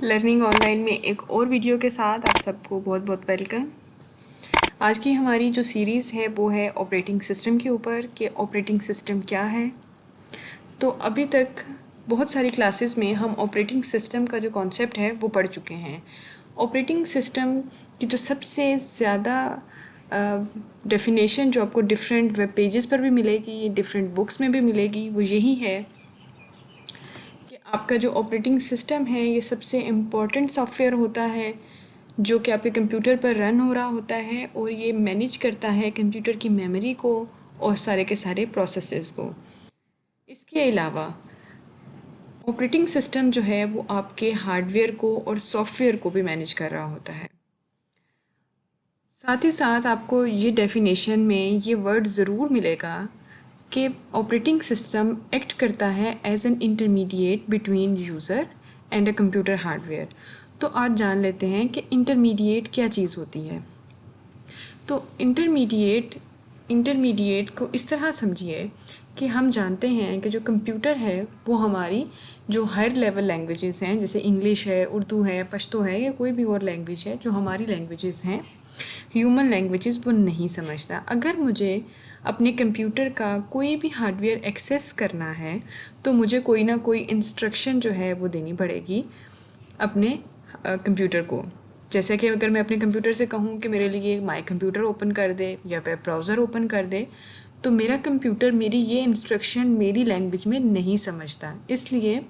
Learning online में एक और वीडियो के साथ आप सबको बहुत बहुत वेलकम। आज की हमारी जो सीरीज़ है वो है ऑपरेटिंग सिस्टम के ऊपर कि ऑपरेटिंग सिस्टम क्या है। तो अभी तक बहुत सारी क्लासेस में हम ऑपरेटिंग सिस्टम का जो कॉन्सेप्ट है वो पढ़ चुके हैं। ऑपरेटिंग सिस्टम की जो सबसे ज़्यादा डेफिनेशन जो आपको डिफरेंट वेब पेजेस पर भी मिलेगी, डिफरेंट बुक्स में भी मिलेगी, वो यही है कि आपका जो ऑपरेटिंग सिस्टम है ये सबसे इम्पॉर्टेंट सॉफ्टवेयर होता है जो कि आपके कंप्यूटर पर रन हो रहा होता है और ये मैनेज करता है कंप्यूटर की मेमोरी को और सारे के सारे प्रोसेसेस को। इसके अलावा ऑपरेटिंग सिस्टम जो है वो आपके हार्डवेयर को और सॉफ्टवेयर को भी मैनेज कर रहा होता है। साथ ही साथ आपको ये डेफिनेशन में ये वर्ड ज़रूर मिलेगा कि ऑपरेटिंग सिस्टम एक्ट करता है as an intermediate between user and a computer hardware. तो आज जान लेते हैं कि इंटरमीडिएट क्या चीज़ होती है। तो इंटरमीडिएट को इस तरह समझिए कि हम जानते हैं कि जो कंप्यूटर है वो हमारी जो हायर लेवल लैंग्वेजेस हैं, जैसे इंग्लिश है, उर्दू है, पश्तो है या कोई भी और लैंग्वेज है, जो हमारी लैंग्वेजेस हैं, ह्यूमन लैंग्वेजेस, वो नहीं समझता। अगर मुझे अपने कंप्यूटर का कोई भी हार्डवेयर एक्सेस करना है तो मुझे कोई ना कोई इंस्ट्रक्शन जो है वो देनी पड़ेगी अपने कंप्यूटर को। जैसे कि अगर मैं अपने कंप्यूटर से कहूँ कि मेरे लिए माई कंप्यूटर ओपन कर दे या वेब ब्राउज़र ओपन कर दे, तो मेरा कंप्यूटर मेरी ये इंस्ट्रक्शन मेरी लैंग्वेज में नहीं समझता। इसलिए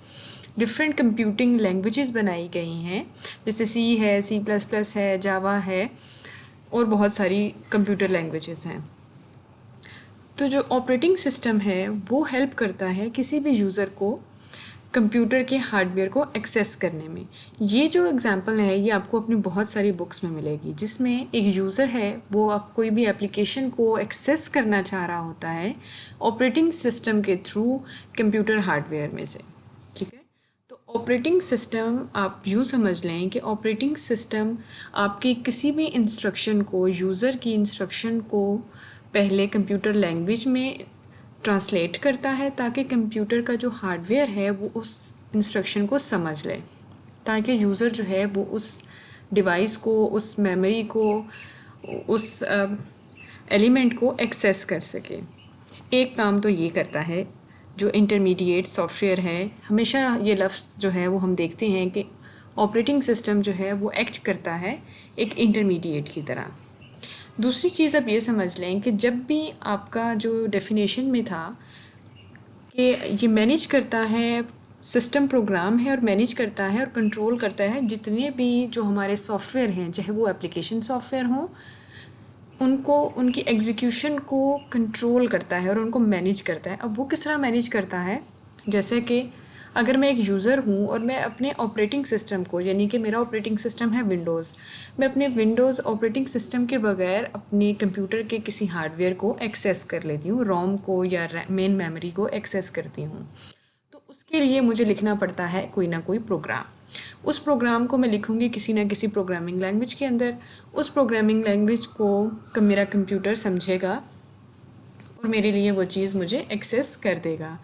डिफरेंट कंप्यूटिंग लैंग्वेजेस बनाई गई हैं, जैसे सी है, C++ है, जावा है और बहुत सारी कंप्यूटर लैंग्वेजेस हैं। तो जो ऑपरेटिंग सिस्टम है वो हेल्प करता है किसी भी यूज़र को कंप्यूटर के हार्डवेयर को एक्सेस करने में। ये जो एग्जांपल है ये आपको अपनी बहुत सारी बुक्स में मिलेगी, जिसमें एक यूज़र है वो आप कोई भी एप्लीकेशन को एक्सेस करना चाह रहा होता है ऑपरेटिंग सिस्टम के थ्रू कंप्यूटर हार्डवेयर में से। ठीक है, तो ऑपरेटिंग सिस्टम आप यूँ समझ लें कि ऑपरेटिंग सिस्टम आपकी किसी भी इंस्ट्रक्शन को, यूज़र की इंस्ट्रक्शन को पहले कंप्यूटर लैंग्वेज में ट्रांसलेट करता है ताकि कंप्यूटर का जो हार्डवेयर है वो उस इंस्ट्रक्शन को समझ ले, ताकि यूज़र जो है वो उस डिवाइस को, उस मेमोरी को, उस एलिमेंट को एक्सेस कर सके। एक काम तो ये करता है जो इंटरमीडिएट सॉफ्टवेयर है। हमेशा ये लफ्ज़ जो है वो हम देखते हैं कि ऑपरेटिंग सिस्टम जो है वो एक्ट करता है एक इंटरमीडिएट की तरह। दूसरी चीज़ आप ये समझ लें कि जब भी आपका जो डेफिनेशन में था कि ये मैनेज करता है, सिस्टम प्रोग्राम है और मैनेज करता है और कंट्रोल करता है जितने भी जो हमारे सॉफ्टवेयर हैं, चाहे वो एप्लीकेशन सॉफ्टवेयर हों, उनको, उनकी एग्जीक्यूशन को कंट्रोल करता है और उनको मैनेज करता है। अब वो किस तरह मैनेज करता है, जैसे कि अगर मैं एक यूज़र हूँ और मैं अपने ऑपरेटिंग सिस्टम को, यानी कि मेरा ऑपरेटिंग सिस्टम है विंडोज़, मैं अपने विंडोज़ ऑपरेटिंग सिस्टम के बगैर अपने कंप्यूटर के किसी हार्डवेयर को एक्सेस कर लेती हूँ, रोम को या मेन मेमोरी को एक्सेस करती हूँ। तो उसके लिए मुझे लिखना पड़ता है कोई ना कोई प्रोग्राम। उस प्रोग्राम को मैं लिखूँगी किसी ना किसी प्रोग्रामिंग लैंग्वेज के अंदर। उस प्रोग्रामिंग लैंग्वेज को मेरा कंप्यूटर समझेगा और मेरे लिए वो चीज़ मुझे एक्सेस कर देगा।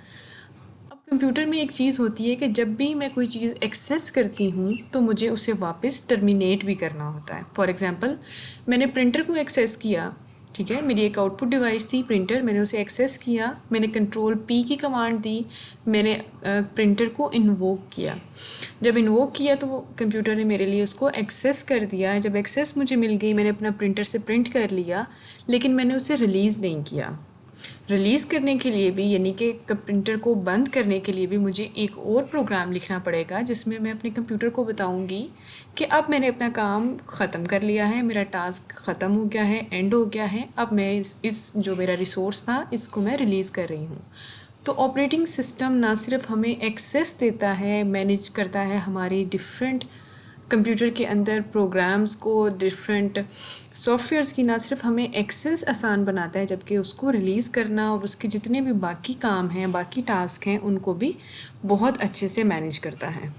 अब कंप्यूटर में एक चीज़ होती है कि जब भी मैं कोई चीज़ एक्सेस करती हूँ तो मुझे उसे वापस टर्मिनेट भी करना होता है। फॉर एग्ज़ाम्पल, मैंने प्रिंटर को एक्सेस किया, ठीक है, मेरी एक आउटपुट डिवाइस थी प्रिंटर, मैंने उसे एक्सेस किया, मैंने Ctrl+P की कमांड दी, मैंने प्रिंटर को इन्वोक किया। जब इन्वोक किया तो वो कंप्यूटर ने मेरे लिए उसको एक्सेस कर दिया। जब एक्सेस मुझे मिल गई, मैंने अपना प्रिंटर से प्रिंट कर लिया, लेकिन मैंने उसे रिलीज़ नहीं किया। रिलीज़ करने के लिए भी, यानी कि प्रिंटर को बंद करने के लिए भी मुझे एक और प्रोग्राम लिखना पड़ेगा जिसमें मैं अपने कंप्यूटर को बताऊंगी कि अब मैंने अपना काम ख़त्म कर लिया है, मेरा टास्क ख़त्म हो गया है, एंड हो गया है, अब मैं इस जो मेरा रिसोर्स था इसको मैं रिलीज़ कर रही हूँ। तो ऑपरेटिंग सिस्टम ना सिर्फ हमें एक्सेस देता है, मैनेज करता है हमारी डिफरेंट कंप्यूटर के अंदर प्रोग्राम्स को, डिफरेंट सॉफ्टवेयर्स की ना सिर्फ हमें एक्सेस आसान बनाता है, जबकि उसको रिलीज़ करना और उसके जितने भी बाकी काम हैं, बाकी टास्क हैं, उनको भी बहुत अच्छे से मैनेज करता है।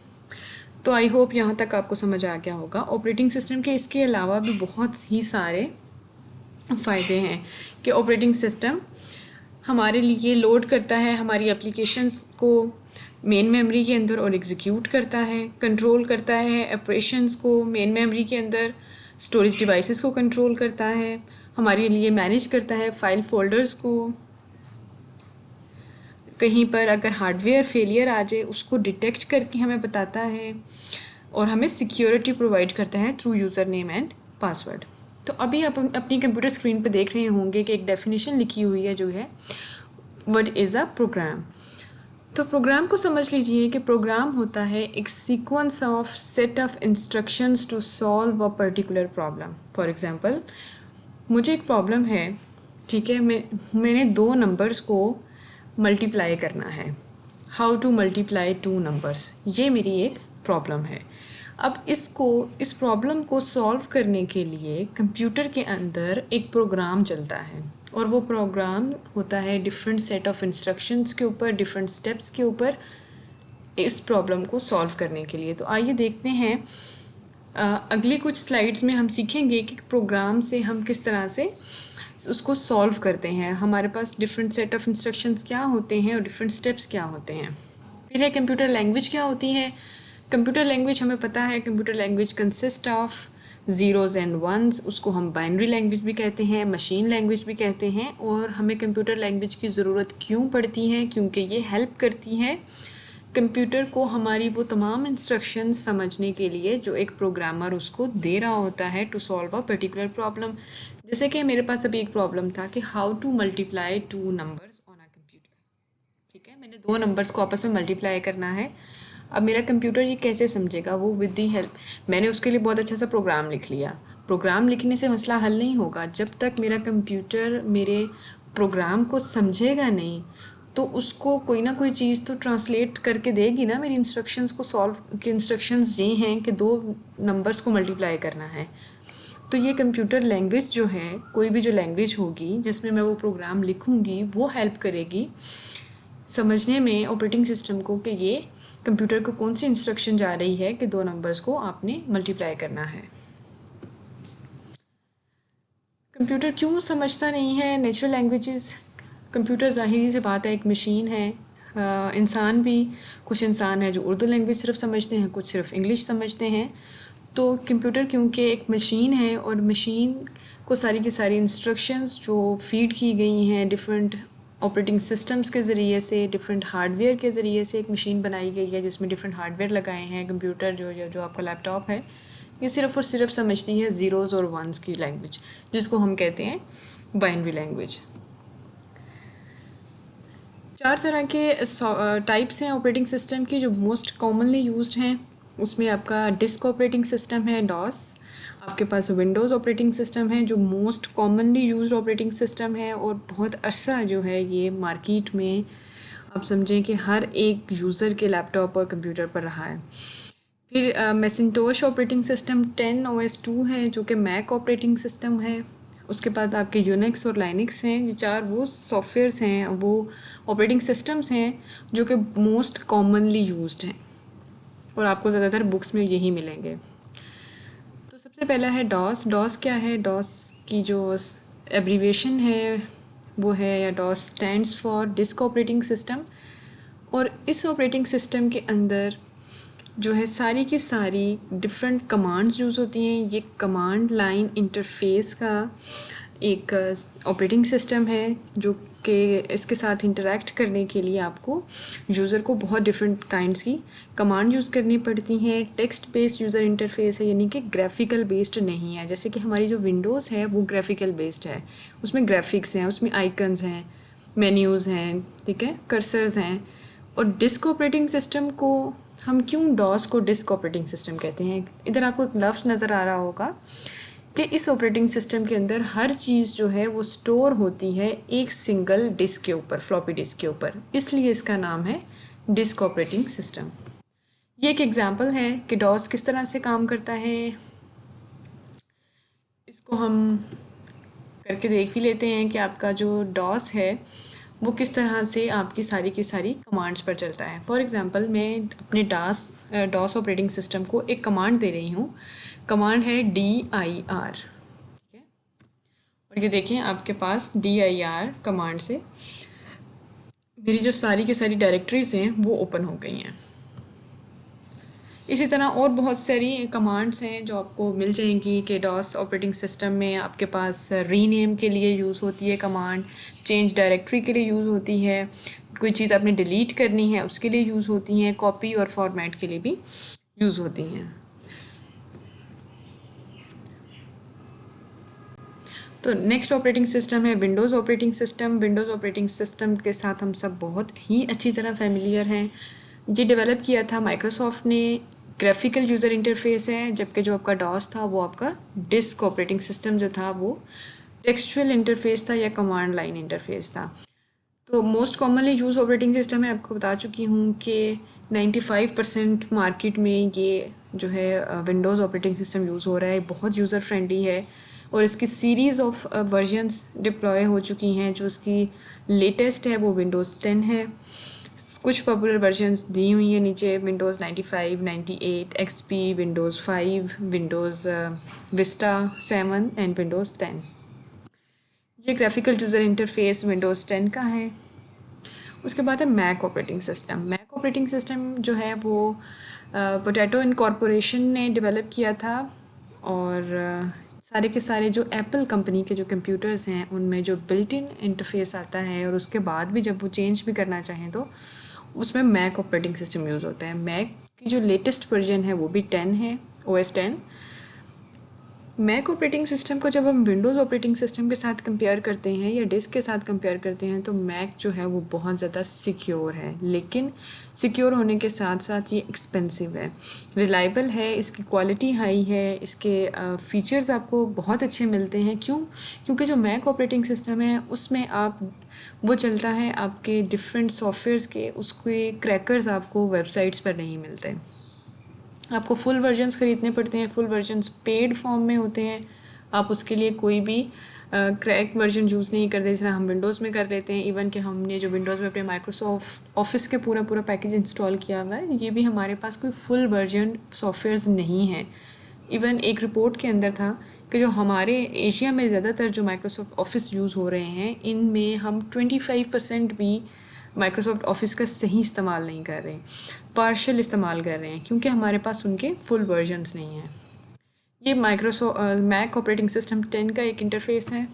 तो आई होप यहाँ तक आपको समझ आ गया होगा। ऑपरेटिंग सिस्टम के इसके अलावा भी बहुत ही सारे फ़ायदे हैं कि ऑपरेटिंग सिस्टम हमारे लिए लोड करता है हमारी एप्लीकेशंस को मेन मेमोरी के अंदर और एग्जीक्यूट करता है, कंट्रोल करता है ऑपरेशंस को मेन मेमोरी के अंदर, स्टोरेज डिवाइसेस को कंट्रोल करता है, हमारे लिए मैनेज करता है फाइल फोल्डर्स को। कहीं पर अगर हार्डवेयर फेलियर आ जाए उसको डिटेक्ट करके हमें बताता है और हमें सिक्योरिटी प्रोवाइड करता है through user name and password. तो अभी आप अपनी कंप्यूटर स्क्रीन पर देख रहे होंगे कि एक डेफिनेशन लिखी हुई है जो है व्हाट इज़ अ प्रोग्राम। तो प्रोग्राम को समझ लीजिए कि प्रोग्राम होता है एक sequence of set of instructions to solve a particular problem. For example, मुझे एक प्रॉब्लम है, ठीक है, मैंने दो नंबर्स को मल्टीप्लाई करना है। How to multiply two numbers, ये मेरी एक प्रॉब्लम है। अब इस प्रॉब्लम को सॉल्व करने के लिए कंप्यूटर के अंदर एक प्रोग्राम चलता है और वो प्रोग्राम होता है डिफरेंट सेट ऑफ इंस्ट्रक्शंस के ऊपर, डिफरेंट स्टेप्स के ऊपर इस प्रॉब्लम को सॉल्व करने के लिए। तो आइए देखते हैं अगली कुछ स्लाइड्स में हम सीखेंगे कि प्रोग्राम से हम किस तरह से उसको सॉल्व करते हैं। हमारे पास डिफरेंट सेट ऑफ इंस्ट्रक्शंस क्या होते हैं और डिफरेंट स्टेप्स क्या होते हैं। फिर है कंप्यूटर लैंग्वेज क्या होती है। कंप्यूटर लैंग्वेज हमें पता है, computer language consist of zeros and ones, उसको हम बाइनरी लैंग्वेज भी कहते हैं, मशीन लैंग्वेज भी कहते हैं। और हमें कंप्यूटर लैंग्वेज की ज़रूरत क्यों पड़ती है, क्योंकि ये हेल्प करती है कंप्यूटर को हमारी वो तमाम इंस्ट्रक्शंस समझने के लिए जो एक प्रोग्रामर उसको दे रहा होता है to solve a particular problem. जैसे कि मेरे पास अभी एक प्रॉब्लम था कि how to multiply two numbers on a computer. ठीक है, मैंने दो नंबर्स को आपस में मल्टीप्लाई करना है। अब मेरा कंप्यूटर ये कैसे समझेगा, वो विद दी हेल्प, मैंने उसके लिए बहुत अच्छा सा प्रोग्राम लिख लिया। प्रोग्राम लिखने से मसला हल नहीं होगा जब तक मेरा कंप्यूटर मेरे प्रोग्राम को समझेगा नहीं, तो उसको कोई ना कोई चीज़ तो ट्रांसलेट करके देगी ना मेरी इंस्ट्रक्शंस को सॉल्व। के इंस्ट्रक्शंस ये हैं कि दो नंबर्स को मल्टीप्लाई करना है। तो ये कंप्यूटर लैंग्वेज जो है, कोई भी जो लैंग्वेज होगी जिसमें मैं वो प्रोग्राम लिखूँगी, वो हेल्प करेगी समझने में ऑपरेटिंग सिस्टम को कि ये कंप्यूटर को कौन सी इंस्ट्रक्शन जा रही है कि दो नंबर्स को आपने मल्टीप्लाई करना है। कंप्यूटर क्यों समझता नहीं है नेचुरल लैंग्वेजेस। कंप्यूटर ज़ाहिरी सी बात है एक मशीन है। इंसान भी, कुछ इंसान है जो उर्दू लैंग्वेज सिर्फ समझते हैं, कुछ सिर्फ इंग्लिश समझते हैं। तो कंप्यूटर क्योंकि एक मशीन है और मशीन को सारी की सारी इंस्ट्रक्शंस जो फीड की गई हैं डिफरेंट ऑपरेटिंग सिस्टम्स के ज़रिए से, डिफरेंट हार्डवेयर के ज़रिए से एक मशीन बनाई गई है जिसमें डिफरेंट हार्डवेयर लगाए हैं। कंप्यूटर जो आपका लैपटॉप है, ये सिर्फ़ और सिर्फ समझती है ज़ीरोज़ और वंस की लैंग्वेज, जिसको हम कहते हैं बाइनरी लैंग्वेज। चार तरह के टाइप्स हैं ऑपरेटिंग सिस्टम की जो मोस्ट कॉमनली यूज्ड हैं। उसमें आपका डिस्क ऑपरेटिंग सिस्टम है, डॉस। आपके पास विंडोज़ ऑपरेटिंग सिस्टम है जो most commonly used operating system है और बहुत अरसा जो है ये मार्केट में आप समझें कि हर एक यूज़र के लैपटॉप और कंप्यूटर पर रहा है। फिर मैसिंटोश ऑपरेटिंग सिस्टम 10 OS 2 है जो कि मैक ऑपरेटिंग सिस्टम है। उसके बाद आपके यूनिक्स और लाइनिक्स हैं। ये चार वो सॉफ्टवेयर्स हैं, वो ऑपरेटिंग सिस्टम्स हैं जो कि मोस्ट कॉमनली यूज्ड हैं और आपको ज़्यादातर बुक्स में यही मिलेंगे। तो सबसे पहला है डॉस। डॉस क्या है? डॉस की जो एब्रीविएशन है वो है, या DOS stands for disk operating system. और इस ऑपरेटिंग सिस्टम के अंदर जो है सारी की सारी डिफरेंट कमांड्स यूज़ होती हैं। ये कमांड लाइन इंटरफेस का एक ऑपरेटिंग सिस्टम है जो कि इसके साथ इंटरेक्ट करने के लिए आपको यूज़र को बहुत डिफरेंट काइंड्स की कमांड यूज़ करनी पड़ती हैं। टेक्स्ट बेस्ड यूज़र इंटरफेस है, यानी कि ग्राफिकल बेस्ड नहीं है। जैसे कि हमारी जो विंडोज़ है वो ग्राफिकल बेस्ड है, उसमें ग्राफिक्स हैं, उसमें आइकन्स हैं, मेन्यूज़ हैं, ठीक है, कर्सर्स हैं। और डिस्क ऑपरेटिंग सिस्टम को हम क्यों डॉस को डिस्क ऑपरेटिंग सिस्टम कहते हैं? इधर आपको एक लफ्ज़ नज़र आ रहा होगा कि इस ऑपरेटिंग सिस्टम के अंदर हर चीज़ जो है वो स्टोर होती है एक सिंगल डिस्क के ऊपर, फ्लॉपी डिस्क के ऊपर, इसलिए इसका नाम है डिस्क ऑपरेटिंग सिस्टम। ये एक एग्जांपल है कि डॉस किस तरह से काम करता है। इसको हम करके देख भी लेते हैं कि आपका जो डॉस है वो किस तरह से आपकी सारी की सारी कमांड्स पर चलता है। फॉर एग्ज़ाम्पल, मैं अपने डॉस ऑपरेटिंग सिस्टम को एक कमांड दे रही हूँ। कमांड है DIR, ठीक है। और ये देखें आपके पास DIR कमांड से मेरी जो सारी की सारी डायरेक्टरीज़ हैं वो ओपन हो गई हैं। इसी तरह और बहुत सारी कमांड्स हैं जो आपको मिल जाएंगी कि डॉस ऑपरेटिंग सिस्टम में आपके पास रीनेम के लिए यूज़ होती है कमांड, चेंज डायरेक्टरी के लिए यूज़ होती है, कोई चीज़ आपने डिलीट करनी है उसके लिए यूज़ होती हैं, कॉपी और फॉर्मेट के लिए भी यूज़ होती हैं। तो नेक्स्ट ऑपरेटिंग सिस्टम है Windows operating system. Windows operating system के साथ हम सब बहुत ही अच्छी तरह फेमिलियर हैं। ये डेवलप किया था माइक्रोसॉफ्ट ने, ग्राफिकल यूज़र इंटरफेस है, जबकि जो आपका डॉस था वो आपका डिस्क ऑपरेटिंग सिस्टम जो था वो टेक्सचुअल इंटरफेस था या कमांड लाइन इंटरफेस था। तो most commonly use operating system है, आपको बता चुकी हूँ कि 95% मार्केट में ये जो है विंडोज़ ऑपरेटिंग सिस्टम यूज़ हो रहा है, बहुत यूज़र फ्रेंडली है और इसकी सीरीज़ ऑफ वर्जन्स डिप्लॉय हो चुकी हैं। जो इसकी लेटेस्ट है वो विंडोज़ 10 है। कुछ पॉपुलर वर्जन्स दी हुई हैं नीचे, Windows 95, 98, XP, Windows 5, Windows Vista 7 and Windows 10। ये ग्राफिकल यूज़र इंटरफेस विंडोज़ 10 का है। उसके बाद है Mac operating system. Mac operating system जो है वो पोटैटो इनकॉर्पोरेशन ने डेवलप किया था और सारे के सारे जो एप्पल कंपनी के जो कंप्यूटर्स हैं उनमें जो बिल्ट इन इंटरफेस आता है और उसके बाद भी जब वो चेंज भी करना चाहें तो उसमें मैक ऑपरेटिंग सिस्टम यूज़ होता है। मैक की जो लेटेस्ट वर्जन है वो भी 10 है, OS 10। मैक ऑपरेटिंग सिस्टम को जब हम विंडोज़ ऑपरेटिंग सिस्टम के साथ कंपेयर करते हैं या डिस्क के साथ कंपेयर करते हैं तो मैक जो है वो बहुत ज़्यादा सिक्योर है, लेकिन सिक्योर होने के साथ साथ ये एक्सपेंसिव है। रिलायबल है, इसकी क्वालिटी हाई है, इसके फीचर्स आपको बहुत अच्छे मिलते हैं। क्यों? क्योंकि जो मैक ऑपरेटिंग सिस्टम है उसमें आप वो चलता है आपके डिफरेंट सॉफ्टवेयर्स के, उसके क्रैकर्स आपको वेबसाइट्स पर नहीं मिलते। आपको फुल वर्जन्स ख़रीदने पड़ते हैं, फुल वर्जन्स पेड फॉर्म में होते हैं। आप उसके लिए कोई भी क्रैक वर्जन यूज़ नहीं करते, जिस तरह हम विंडोज़ में कर लेते हैं। इवन कि हमने जो विंडोज़ में अपने माइक्रोसॉफ्ट ऑफिस के पूरा पैकेज इंस्टॉल किया हुआ है, ये भी हमारे पास कोई फुल वर्जन सॉफ्टवेयर्स नहीं है। इवन एक रिपोर्ट के अंदर था कि जो हमारे एशिया में ज़्यादातर जो माइक्रोसॉफ्ट ऑफिस यूज़ हो रहे हैं इनमें हम 25% भी माइक्रोसॉफ्ट ऑफिस का सही इस्तेमाल नहीं कर रहे, पार्शियल इस्तेमाल कर रहे हैं, क्योंकि हमारे पास उनके फुल वर्जन्स नहीं हैं। ये मैक ऑपरेटिंग सिस्टम 10 का एक इंटरफेस है।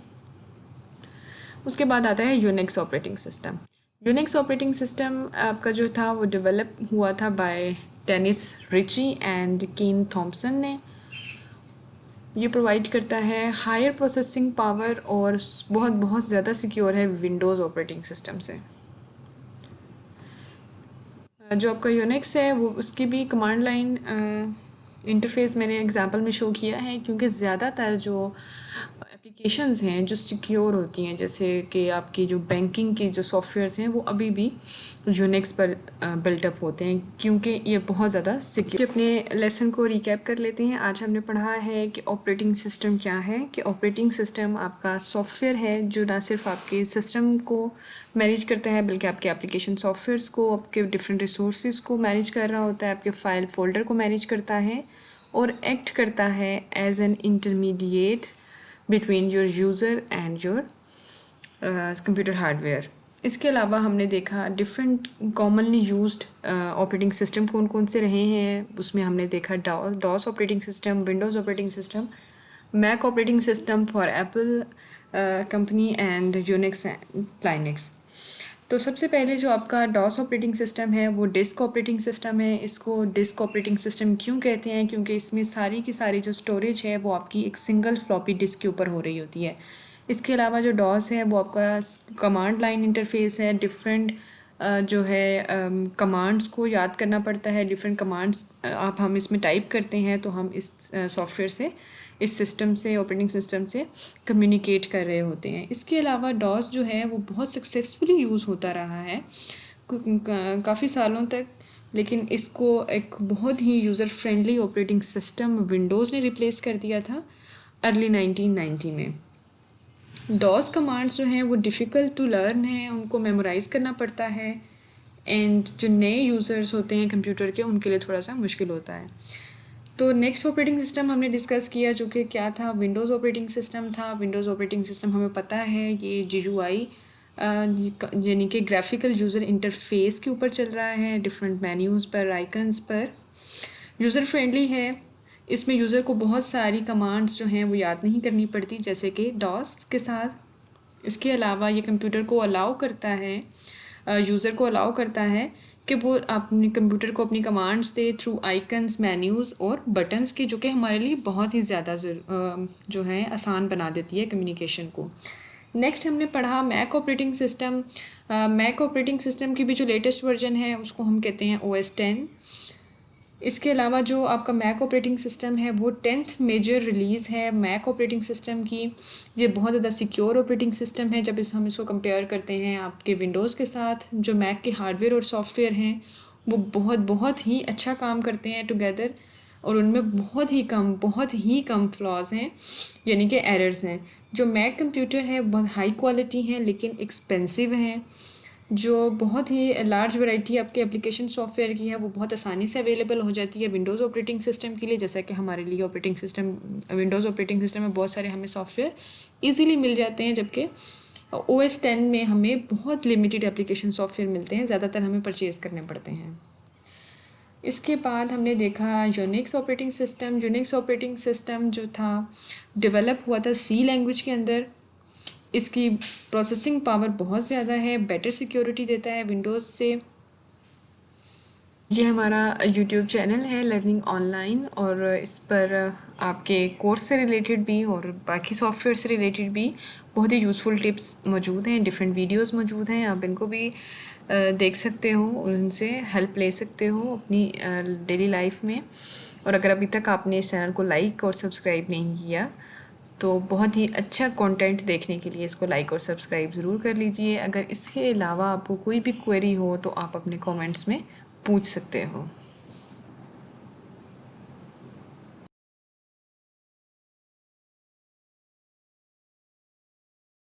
उसके बाद आता है Unix operating system. Unix operating system आपका जो था वो डेवलप हुआ था बाय डेनिस रिची एंड कीन थॉम्पसन ने। ये प्रोवाइड करता है हायर प्रोसेसिंग पावर और बहुत ज़्यादा सिक्योर है विंडोज़ ऑपरेटिंग सिस्टम से। जो आपका यूनिक्स है वो उसकी भी कमांड लाइन इंटरफेस मैंने एग्जांपल में शो किया है, क्योंकि ज़्यादातर जो एप्लीकेशंस हैं जो सिक्योर होती हैं, जैसे कि आपकी जो बैंकिंग की जो सॉफ्टवेयर्स हैं वो अभी भी यूनिक्स पर बिल्टअप होते हैं, क्योंकि ये बहुत ज़्यादा सिक्योर। अपने लेसन को रिकैप कर लेते हैं। आज हमने पढ़ा है कि ऑपरेटिंग सिस्टम क्या है, कि ऑपरेटिंग सिस्टम आपका सॉफ्टवेयर है जो ना सिर्फ आपके सिस्टम को मैनेज करता है बल्कि आपके एप्लीकेशन सॉफ्टवेयर्स को, आपके डिफरेंट रिसोर्सेज को मैनेज कर रहा होता है, आपके फाइल फोल्डर को मैनेज करता है और एक्ट करता है as an intermediate between your user and your computer hardware. इसके अलावा हमने देखा different commonly used operating system कौन कौन से रहे हैं। उसमें हमने देखा DOS operating system, Windows operating system, Mac operating system for Apple company and Unix and Linux. तो सबसे पहले जो आपका डॉस ऑपरेटिंग सिस्टम है वो डिस्क ऑपरेटिंग सिस्टम है। इसको डिस्क ऑपरेटिंग सिस्टम क्यों कहते हैं? क्योंकि इसमें सारी की सारी जो स्टोरेज है वो आपकी एक सिंगल फ्लॉपी डिस्क के ऊपर हो रही होती है। इसके अलावा जो डॉस है वो आपका कमांड लाइन इंटरफेस है। डिफरेंट जो है कमांड्स को याद करना पड़ता है, डिफरेंट कमांड्स हम इसमें टाइप करते हैं तो हम इस सॉफ्टवेयर से, इस सिस्टम से, ऑपरेटिंग सिस्टम से कम्युनिकेट कर रहे होते हैं। इसके अलावा डॉस जो है वो बहुत सक्सेसफुली यूज़ होता रहा है काफ़ी सालों तक, लेकिन इसको एक बहुत ही user friendly operating system Windows ने रिप्लेस कर दिया था अर्ली 1990 में। डॉस कमांड्स जो हैं वो डिफ़िकल्ट टू लर्न है, उनको मेमोराइज़ करना पड़ता है एंड जो नए यूज़र्स होते हैं कंप्यूटर के उनके लिए थोड़ा सा मुश्किल होता है। तो नेक्स्ट ऑपरेटिंग सिस्टम हमने डिस्कस किया जो कि क्या था, विंडोज़ ऑपरेटिंग सिस्टम था। विंडोज़ ऑपरेटिंग सिस्टम हमें पता है ये GUI यानी कि ग्राफिकल यूज़र इंटरफेस के ऊपर चल रहा है, डिफरेंट मेन्यूज़ पर, आइकन्स पर। यूज़र फ्रेंडली है, इसमें यूज़र को बहुत सारी कमांड्स जो हैं वो याद नहीं करनी पड़ती, जैसे कि डॉस के साथ। इसके अलावा ये कंप्यूटर को अलाउ करता है, यूज़र को अलाउ करता है कि वो अपने कंप्यूटर को अपनी कमांड्स दे थ्रू आइकन्स, मेन्यूज़ और बटन्स की, जो कि हमारे लिए बहुत ही ज़्यादा जो है आसान बना देती है कम्युनिकेशन को। नेक्स्ट हमने पढ़ा Mac operating system. Mac operating system की भी जो लेटेस्ट वर्जन है उसको हम कहते हैं OS 10। इसके अलावा जो आपका मैक ऑपरेटिंग सिस्टम है वो 10th मेजर रिलीज़ है मैक ऑपरेटिंग सिस्टम की। ये बहुत ज़्यादा सिक्योर ऑपरेटिंग सिस्टम है जब हम इसको कंपेयर करते हैं आपके विंडोज़ के साथ। जो मैक के हार्डवेयर और सॉफ्टवेयर हैं वो बहुत ही अच्छा काम करते हैं टुगेदर, और उनमें बहुत ही कम फ्लॉज हैं, यानी कि एरर्स हैं। जो मैक कंप्यूटर है बहुत हाई क्वालिटी हैं लेकिन एक्सपेंसिव हैं। जो बहुत ही लार्ज वैरायटी आपके एप्लीकेशन सॉफ्टवेयर की है वो बहुत आसानी से अवेलेबल हो जाती है विंडोज़ ऑपरेटिंग सिस्टम के लिए, जैसा कि हमारे लिए operating system Windows operating system में बहुत सारे हमें सॉफ्टवेयर इजीली मिल जाते हैं, जबकि OS 10 में हमें बहुत लिमिटेड एप्लीकेशन सॉफ्टवेयर मिलते हैं, ज़्यादातर हमें परचेज़ करने पड़ते हैं। इसके बाद हमने देखा Unix operating system. Unix operating system जो था डेवलप हुआ था C लैंग्वेज के अंदर। इसकी प्रोसेसिंग पावर बहुत ज़्यादा है, बेटर सिक्योरिटी देता है विंडोज़ से। ये हमारा यूट्यूब चैनल है लर्निंग ऑनलाइन, और इस पर आपके कोर्स से रिलेटेड भी और बाकी सॉफ्टवेयर से रिलेटेड भी बहुत ही यूज़फुल टिप्स मौजूद हैं, डिफरेंट वीडियोस मौजूद हैं। आप इनको भी देख सकते हो और उनसे हेल्प ले सकते हो अपनी डेली लाइफ में। और अगर अभी तक आपने इस चैनल को लाइक और सब्सक्राइब नहीं किया तो बहुत ही अच्छा कंटेंट देखने के लिए इसको लाइक और सब्सक्राइब ज़रूर कर लीजिए। अगर इसके अलावा आपको कोई भी क्वेरी हो तो आप अपने कमेंट्स में पूछ सकते हो।